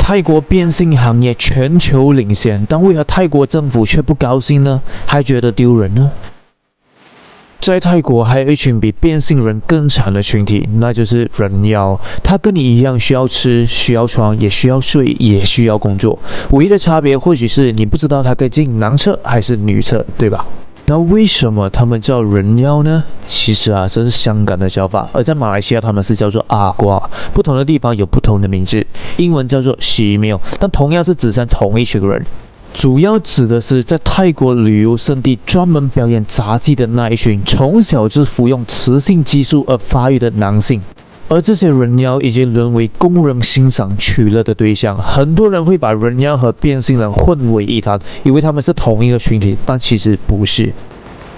泰国变性行业全球领先，但为何泰国政府却不高兴呢？还觉得丢人呢？在泰国还有一群比变性人更惨的群体，那就是人妖。他跟你一样需要吃，需要穿，也需要睡，也需要工作。唯一的差别或许是你不知道他可以进男厕还是女厕，对吧？那为什么他们叫人妖呢？其实这是香港的叫法，而在马来西亚他们是叫做阿瓜，不同的地方有不同的名字。英文叫做奇妙，但同样是指向同一群人。主要指的是在泰国旅游胜地专门表演杂技的那一群从小就服用雌性激素而发育的男性。而这些人妖已经沦为供人欣赏取乐的对象，很多人会把人妖和变性人混为一谈，以为他们是同一个群体，但其实不是。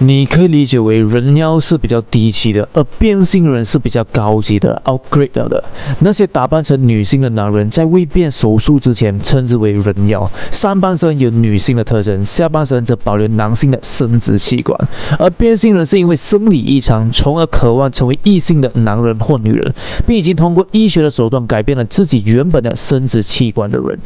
你可以理解为人妖是比较低级的，而变性人是比较高级的 upgrade 的。那些打扮成女性的男人在未变手术之前称之为人妖，上半身有女性的特征，下半身则保留男性的生殖器官。而变性人是因为生理异常，从而渴望成为异性的男人或女人，并已经通过医学的手段改变了自己原本的生殖器官的人。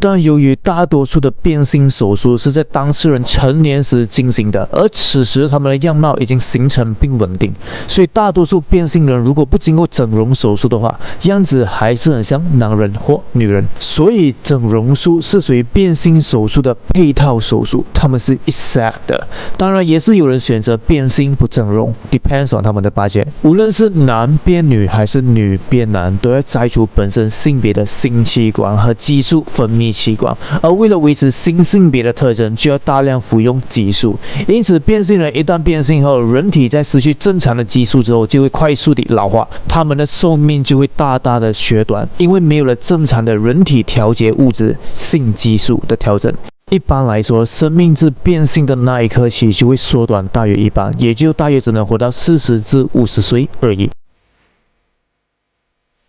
但由于大多数的变性手术是在当事人成年时进行的，而此时他们的样貌已经形成并稳定，所以大多数变性人如果不经过整容手术的话，样子还是很像男人或女人。所以整容术是属于变性手术的配套手术，他们是一 set 的。当然也是有人选择变性不整容 ，depends on 他们的budget。无论是男变女还是女变男，都要摘除本身性别的性器官和激素分泌器官，而为了维持新性别的特征，就要大量服用激素。因此，变性人一旦变性后，人体在失去正常的激素之后，就会快速地老化，他们的寿命就会大大的缩短，因为没有了正常的人体调节物质性激素的调整。一般来说，生命自变性的那一刻起就会缩短大约一半，也就大约只能活到40至50岁而已。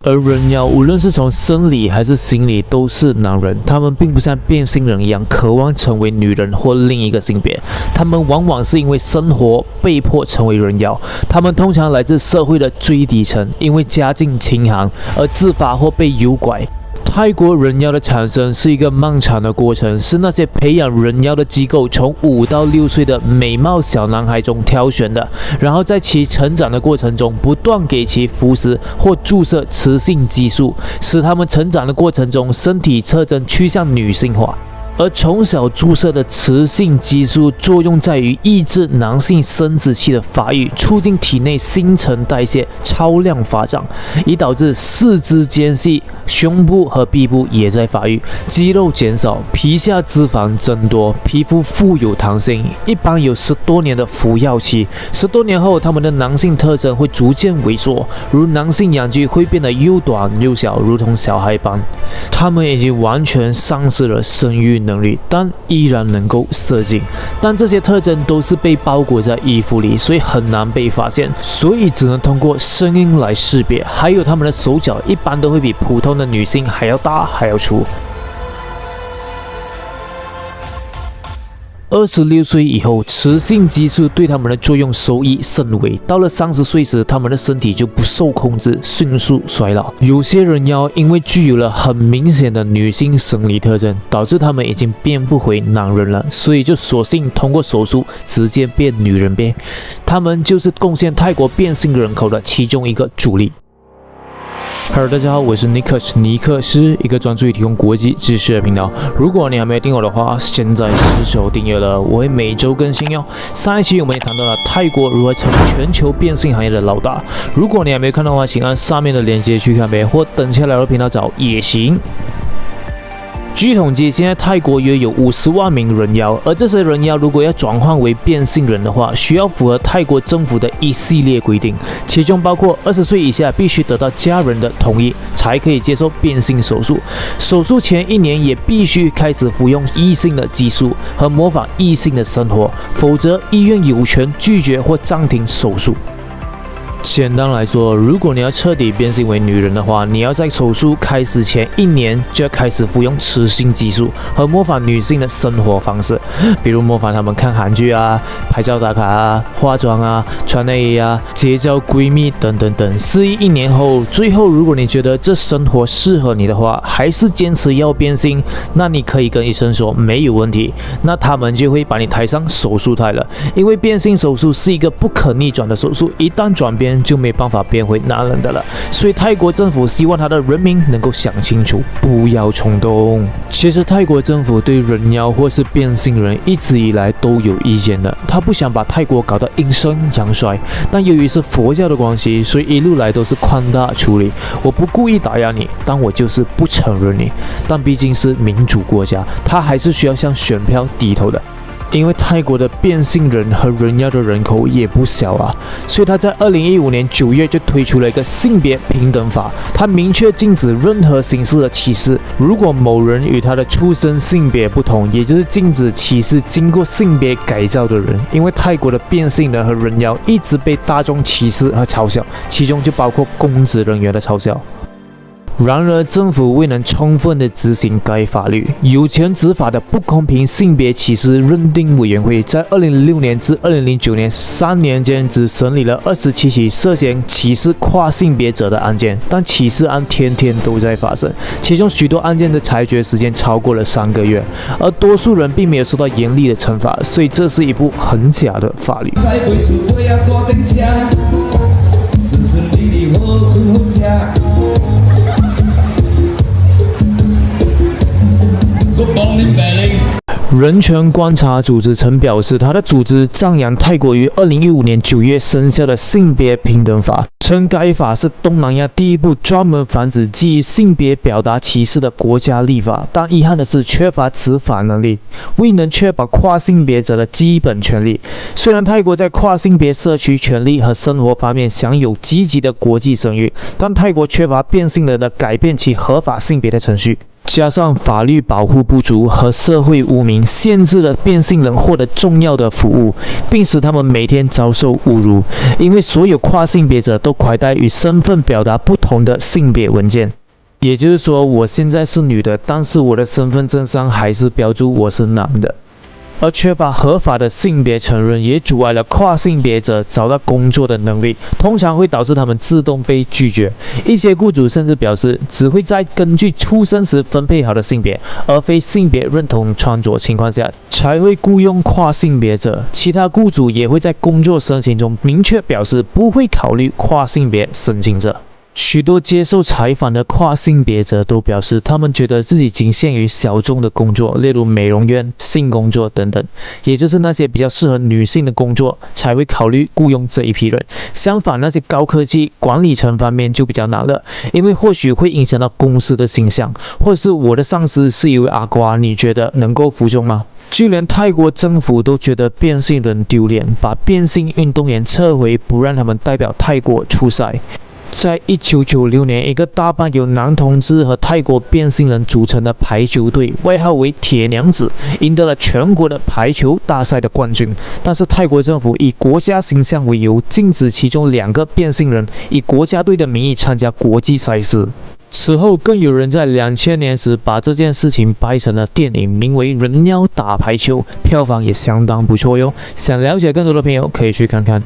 而人妖无论是从生理还是心理都是男人，他们并不像变性人一样渴望成为女人或另一个性别，他们往往是因为生活被迫成为人妖。他们通常来自社会的最底层，因为家境清寒而自发或被诱拐。泰国人妖的产生是一个漫长的过程，是那些培养人妖的机构从5到6岁的美貌小男孩中挑选的，然后在其成长的过程中不断给其服食或注射雌性激素，使他们成长的过程中身体特征趋向女性化。而从小注射的雌性激素作用在于抑制男性生殖器的发育，促进体内新陈代谢超量发展，以导致四肢间隙、胸部和臂部也在发育，肌肉减少，皮下脂肪增多，皮肤富有弹性。一般有10多年的服药期，10多年后，他们的男性特征会逐渐萎缩，如男性阳具会变得又短又小，如同小孩般。他们已经完全丧失了生育能力，但依然能够射精。但这些特征都是被包裹在衣服里，所以很难被发现，所以只能通过声音来识别。还有他们的手脚一般都会比普通的女性还要大还要粗。26岁以后，雌性激素对他们的作用收益甚微。到了30岁时，他们的身体就不受控制，迅速衰老。有些人妖因为具有了很明显的女性生理特征，导致他们已经变不回男人了，所以就索性通过手术直接变女人变。他们就是贡献泰国变性人口的其中一个主力。Hello， 大家好，我是尼克斯，一个专注于提供国际知识的频道。如果你还没有订阅我的话，现在是时候订阅了，我会每周更新哟。上一期我们也谈到了泰国如何成为全球变性行业的老大。如果你还没有看到的话，请按上面的链接去看呗，或等下来我的频道找也行。据统计，现在泰国约有50万名人妖，而这些人妖如果要转换为变性人的话，需要符合泰国政府的一系列规定，其中包括20岁以下必须得到家人的同意才可以接受变性手术，手术前1年也必须开始服用异性的激素和模仿异性的生活，否则医院有权拒绝或暂停手术。简单来说，如果你要彻底变性为女人的话，你要在手术开始前1年就要开始服用雌性激素和模仿女性的生活方式，比如模仿她们看韩剧啊、拍照打卡啊、化妆啊、穿内衣啊、结交闺蜜等等等。试1年后，最后如果你觉得这生活适合你的话，还是坚持要变性，那你可以跟医生说没有问题，那他们就会把你抬上手术台了。因为变性手术是一个不可逆转的手术，一旦转变就没办法变回男人的了，所以泰国政府希望他的人民能够想清楚，不要冲动。其实泰国政府对人妖或是变性人一直以来都有意见的，他不想把泰国搞得阴盛阳衰，但由于是佛教的关系，所以一路来都是宽大处理。我不故意打压你，但我就是不承认你。但毕竟是民主国家，他还是需要向选票低头的。因为泰国的变性人和人妖的人口也不小啊，所以他在2015年9月就推出了一个性别平等法，他明确禁止任何形式的歧视。如果某人与他的出生性别不同，也就是禁止歧视经过性别改造的人。因为泰国的变性人和人妖一直被大众歧视和嘲笑，其中就包括公职人员的嘲笑。然而，政府未能充分地执行该法律，有权执法的不公平性别歧视认定委员会在2006年至2009年3年间只审理了27起涉嫌歧视跨性别者的案件，但歧视案天天都在发生，其中许多案件的裁决时间超过了3个月，而多数人并没有受到严厉的惩罚，所以这是一部很假的法律。人权观察组织曾表示，他的组织赞扬泰国于2015年9月生效的性别平等法，称该法是东南亚第一部专门防止基于性别表达歧视的国家立法，但遗憾的是缺乏执法能力，未能确保跨性别者的基本权利。虽然泰国在跨性别社区权利和生活方面享有积极的国际声誉，但泰国缺乏变性人的改变其合法性别的程序。加上法律保护不足和社会污名，限制了变性人获得重要的服务，并使他们每天遭受侮辱。因为所有跨性别者都携带与身份表达不同的性别文件，也就是说，我现在是女的，但是我的身份证上还是标注我是男的。而缺乏合法的性别承认，也阻碍了跨性别者找到工作的能力，通常会导致他们自动被拒绝。一些雇主甚至表示，只会在根据出生时分配好的性别，而非性别认同穿着情况下，才会雇佣跨性别者。其他雇主也会在工作申请中明确表示，不会考虑跨性别申请者。许多接受采访的跨性别者都表示，他们觉得自己仅限于小众的工作，例如美容院、性工作等等，也就是那些比较适合女性的工作才会考虑雇佣这一批人。相反，那些高科技、管理层方面就比较难了，因为或许会影响到公司的形象，或是我的上司是一位阿瓜，你觉得能够服众吗？就连泰国政府都觉得变性人丢脸，把变性运动员撤回，不让他们代表泰国出赛。在1996年，一个大半由男同志和泰国变性人组成的排球队，外号为铁娘子，赢得了全国的排球大赛的冠军。但是泰国政府以国家形象为由，禁止其中2个变性人以国家队的名义参加国际赛事。此后，更有人在2000年时把这件事情拍成了电影，名为《人妖打排球》，票房也相当不错哟。想了解更多的朋友可以去看看。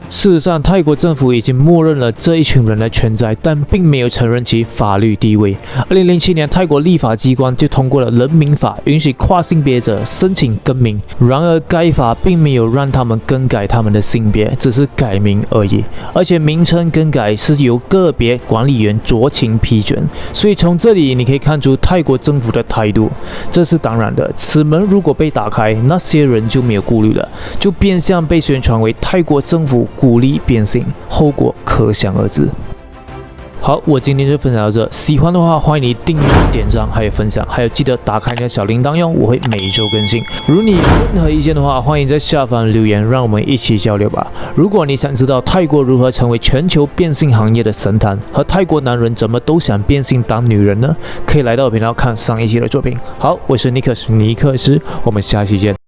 事实上，泰国政府已经默认了这一群人的存在，但并没有承认其法律地位。2007年，泰国立法机关就通过了人民法，允许跨性别者申请更名。然而，该法并没有让他们更改他们的性别，只是改名而已。而且，名称更改是由个别管理员酌情批准。所以，从这里你可以看出泰国政府的态度。这是当然的，此门如果被打开，那些人就没有顾虑了，就变相被宣传为泰国政府鼓励变性，后果可想而知。好，我今天就分享到这。喜欢的话，欢迎你订阅、点赞，还有分享，还有记得打开你的小铃铛哟，我会每周更新。如果你有任何意见的话，欢迎在下方留言，让我们一起交流吧。如果你想知道泰国如何成为全球变性行业的神坛，和泰国男人怎么都想变性当女人呢？可以来到我频道看上一期的作品。好，我是尼克斯，我们下期见。